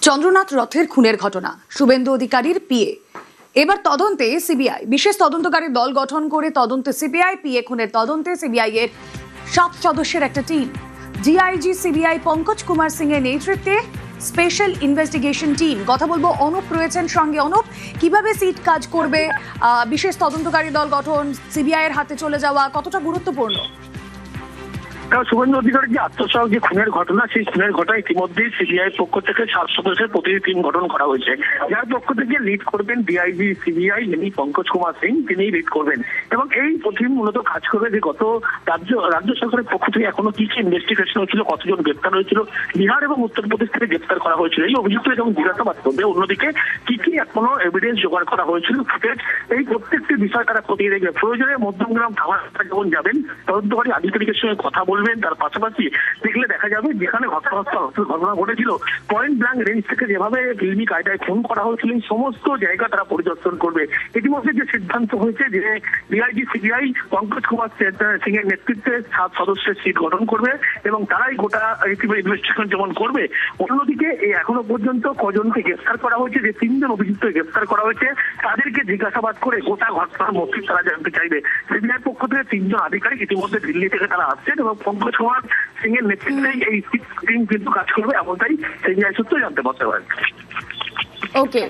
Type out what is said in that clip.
চন্দ্রনাথ রথের খুনের ঘটনা, শুভেন্দু অধিকারীর পিএ এবার তদন্তে সিবিআই। বিশেষ তদন্তকারী দল গঠন করে তদন্তে সিবিআই। পিএ খুনের তদন্তে সিবিআই এর 7 সদস্যের একটা team. DIG CBI Pankaj Kumar Singh এর নেতৃত্বে স্পেশাল ইনভেস্টিগেশন টিম। কথা বলবো, অনুপ রয়েছেন সঙ্গে। অনুপ, কিভাবে সিট কাজ করবে? বিশেষ তদন্তকারী দল গঠন, সিবিআই এর হাতে চলে যাওয়া কতটা গুরুত্বপূর্ণ? শুভেন্দু অধিকারীর যে আত্মসাৎ যে খুনের ঘটনা, সেই খুনের ঘটনা ইতিমধ্যেই সিবিআই পক্ষ থেকে 7 সদস্যের প্রতিনিধি টিম গঠন করা হয়েছে, যার পক্ষ থেকে লিড করবেন ডিআইজি সিবিআই যিনি পঙ্কজ কুমার সিং, তিনি লিড করবেন। এবং এই টিম মূলত কাজ করবে যে গত রাজ্য সরকারের পক্ষ থেকে এখনো কি কি ইনভেস্টিগেশন হয়েছিল, কতজন গ্রেপ্তার হয়েছিল, বিহার এবং উত্তরপ্রদেশ থেকে গ্রেপ্তার করা হয়েছিল, এই অভিযুক্ত এবং জিজ্ঞাসাবাদ করবে। অন্যদিকে কি কি এখনো এভিডেন্স জোগাড় করা হয়েছিল, ফুটেজ, এই প্রত্যেকটি বিষয় তারা খতিয়ে দেখবে। প্রয়োজনে মধ্যমগ্রাম থানা যখন যাবেন, তদন্তকারী আধিকারিকের সঙ্গে কথা বলবেন। তার পাশাপাশি দেখলে দেখা যাবে যেখানে ঘটনা ঘটেছিল, পয়েন্ট ব্ল্যাঙ্ক রেঞ্জ থেকে যেভাবে ফিল্মি কায়দায় খুন করা হয়েছিল, এই সমস্ত জায়গা তারা পরিদর্শন করবে। ইতিমধ্যে যে সিদ্ধান্ত হয়েছে যে ডিআইজি সিবিআই পঙ্কজ কুমার সিং এর নেতৃত্বে 7 সদস্যের সিট গঠন করবে এবং তারাই গোটা ইনভেস্টিগেশন যেমন করবে। অন্যদিকে এই এখনো পর্যন্ত কজনকে গ্রেফতার করা হয়েছে, যে 3 জন অভিযুক্ত গ্রেফতার করা হয়েছে, তাদেরকে জিজ্ঞাসাবাদ করে গোটা ঘটনার মধ্যে তারা জানতে চাইবে। সিবিআই পক্ষ থেকে 3 জন আধিকারিক ইতিমধ্যে দিল্লি থেকে তারা আসছেন এবং পঙ্কজ কুমার সিং এর নেতৃত্বে এই টিম কিন্তু কাজ করবে, এমনটাই সিবিআই সূত্রে জানতে পারতে পারে। ওকে।